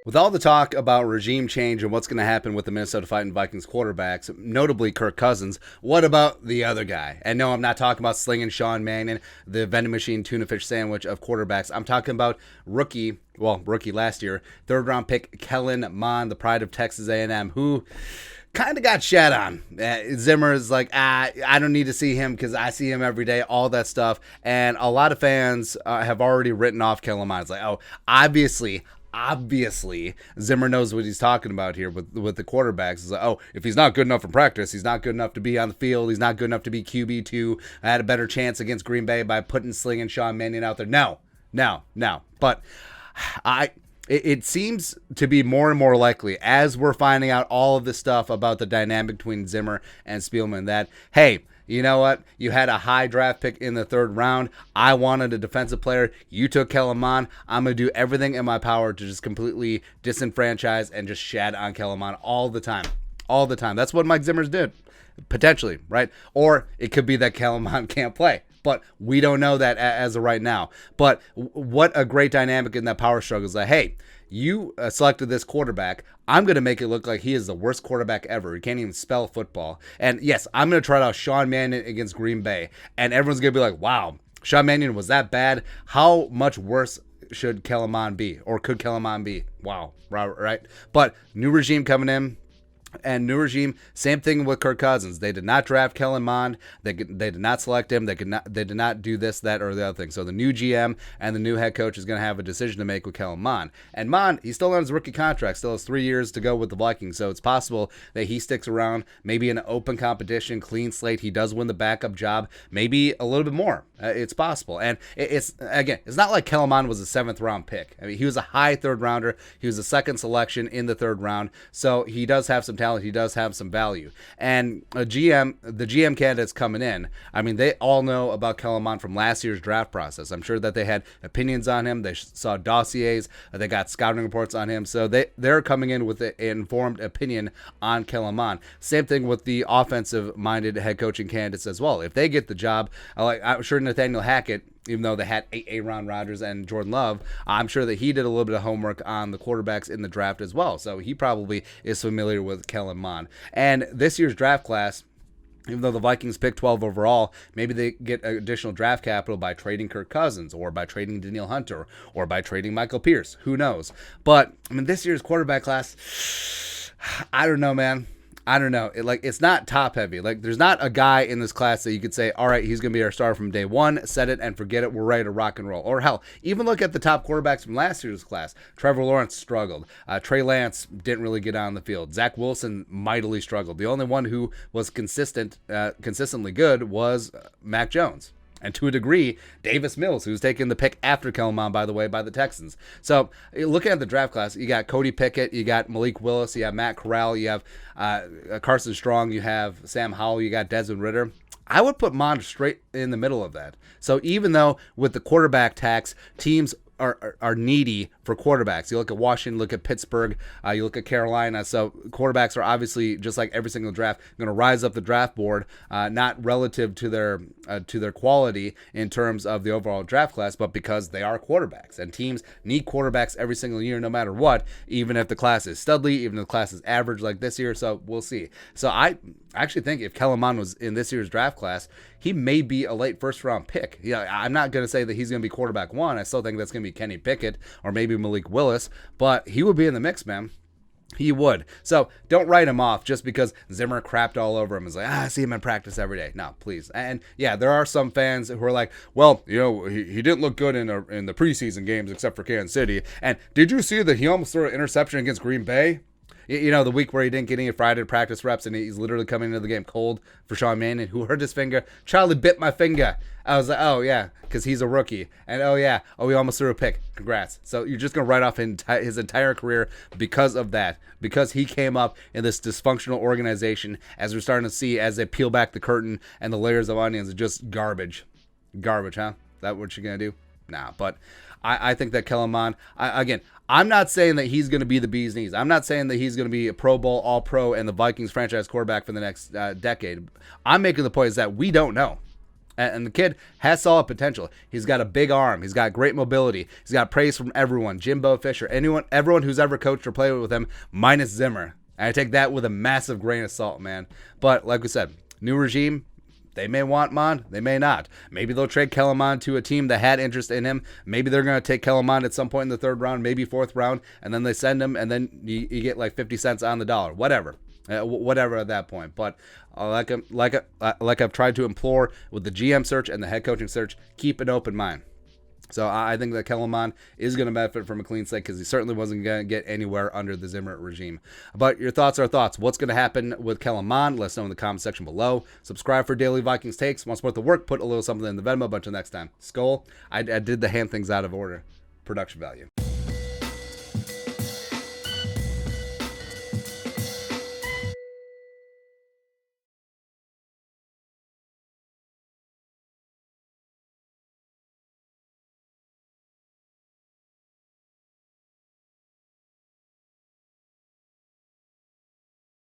With all the talk about regime change and what's going to happen with the Minnesota Vikings quarterbacks, notably Kirk Cousins, what about the other guy? And no, I'm not talking about slinging Sean Mannion, the vending machine tuna fish sandwich of quarterbacks. I'm talking about rookie last year, third-round pick Kellen Mond, the pride of Texas A&M, who kind of got shat on. Zimmer is like, I don't need to see him because I see him every day, all that stuff. And a lot of fans have already written off Kellen Mond. It's like, oh, obviously, Zimmer knows what he's talking about here with the quarterbacks. It's like, oh, if he's not good enough in practice, he's not good enough to be on the field, he's not good enough to be QB2. I had a better chance against Green Bay by putting slinging Sean Mannion out there. No. But it seems to be more and more likely as we're finding out all of this stuff about the dynamic between Zimmer and Spielman that, hey, you know what? You had a high draft pick in the third round. I wanted a defensive player. You took Kellen Mond. I'm going to do everything in my power to just completely disenfranchise and just shat on Kellen Mond all the time. All the time. That's what Mike Zimmer's did. Potentially, right? Or it could be that Kellen Mond can't play. But we don't know that as of right now. But what a great dynamic in that power struggle is that, hey, you selected this quarterback. I'm going to make it look like he is the worst quarterback ever. He can't even spell football. And yes, I'm going to try out Sean Mannion against Green Bay. And everyone's going to be like, wow, Sean Mannion was that bad. How much worse should Kellen Mond be? Or could Kellen Mond be? Wow, right? But new regime coming in. And new regime, same thing with Kirk Cousins. They did not draft Kellen Mond. They did not select him. They did not do this, that, or the other thing. So the new GM and the new head coach is going to have a decision to make with Kellen Mond. And Mond, he's still on his rookie contract. Still has 3 years to go with the Vikings. So it's possible that he sticks around, maybe in an open competition, clean slate. He does win the backup job, maybe a little bit more. It's possible. And it's not like Kellen Mond was a 7th round pick. I mean, he was a high 3rd rounder. He was a 2nd selection in the 3rd round. So he does have some talent. He does have some value. And the GM candidates coming in, I mean, they all know about Kellen Mond from last year's draft process. I'm sure that they had opinions on him. They saw dossiers. They got scouting reports on him. So they're coming in with an informed opinion on Kellen Mond. Same thing with the offensive-minded head coaching candidates as well. If they get the job, I'm sure Nathaniel Hackett, even though they had Aaron Rodgers and Jordan Love, I'm sure that he did a little bit of homework on the quarterbacks in the draft as well. So he probably is familiar with Kellen Mond. And this year's draft class, even though the Vikings picked 12 overall, maybe they get additional draft capital by trading Kirk Cousins or by trading Danielle Hunter or by trading Michael Pierce. Who knows? But, I mean, this year's quarterback class, I don't know, man. I don't know. It's not top heavy. There's not a guy in this class that you could say, all right, he's going to be our star from day one, set it and forget it, we're ready to rock and roll. Or hell, even look at the top quarterbacks from last year's class. Trevor Lawrence struggled. Trey Lance didn't really get on the field. Zach Wilson mightily struggled. The only one who was consistently good was Mac Jones. And to a degree, Davis Mills, who's taken the pick after Kellen Mond, by the way, by the Texans. So looking at the draft class, you got Cody Pickett, you got Malik Willis, you have Matt Corral, you have Carson Strong, you have Sam Howell, you got Desmond Ridder. I would put Mond straight in the middle of that. So even though with the quarterback tax, teams are needy for quarterbacks. You look at Washington, look at Pittsburgh, you look at Carolina. So quarterbacks are obviously, just like every single draft, going to rise up the draft board, not relative to their quality in terms of the overall draft class, but because they are quarterbacks. And teams need quarterbacks every single year, no matter what, even if the class is studly, even if the class is average like this year. So we'll see. So I actually think if Kellen Mond was in this year's draft class, he may be a late 1st round pick. Yeah, I'm not going to say that he's going to be quarterback 1. I still think that's going to be Kenny Pickett or maybe Malik Willis, but he would be in the mix, man. He would. So don't write him off just because Zimmer crapped all over him. It's like, I see him in practice every day. No, please. And yeah, there are some fans who are like, well, you know, he didn't look good in the preseason games except for Kansas City. And did you see that he almost threw an interception against Green Bay? You know, the week where he didn't get any Friday practice reps and he's literally coming into the game cold for Sean Mannion, who hurt his finger. Charlie bit my finger. I was like, oh, yeah, because he's a rookie. And, he almost threw a pick. Congrats. So you're just going to write off his entire career because of that, because he came up in this dysfunctional organization, as we're starting to see as they peel back the curtain and the layers of onions are just garbage. Garbage, huh? Is that what you're going to do? Nah, but I think that Kellen Mond, I'm not saying that he's going to be the bee's knees. I'm not saying that he's going to be a Pro Bowl, All-Pro, and the Vikings franchise quarterback for the next decade. I'm making the point is that we don't know. And the kid has solid potential. He's got a big arm. He's got great mobility. He's got praise from everyone. Jimbo Fisher, everyone who's ever coached or played with him, minus Zimmer. And I take that with a massive grain of salt, man. But like we said, new regime, they may want Mond. They may not. Maybe they'll trade Kellen Mond to a team that had interest in him. Maybe they're going to take Kellen Mond at some point in the 3rd round, maybe 4th round, and then they send him, and then you get like 50 cents on the dollar. Whatever at that point. But like I've tried to implore with the GM search and the head coaching search, keep an open mind. So I think that Kellen Mond is going to benefit from a clean slate because he certainly wasn't going to get anywhere under the Zimmer regime. But your thoughts are thoughts. What's going to happen with Kellen Mond? Let us know in the comment section below. Subscribe for daily Vikings takes. Want to support the work? Put a little something in the Venmo. But until next time, Skull. I did the hand things out of order. Production value.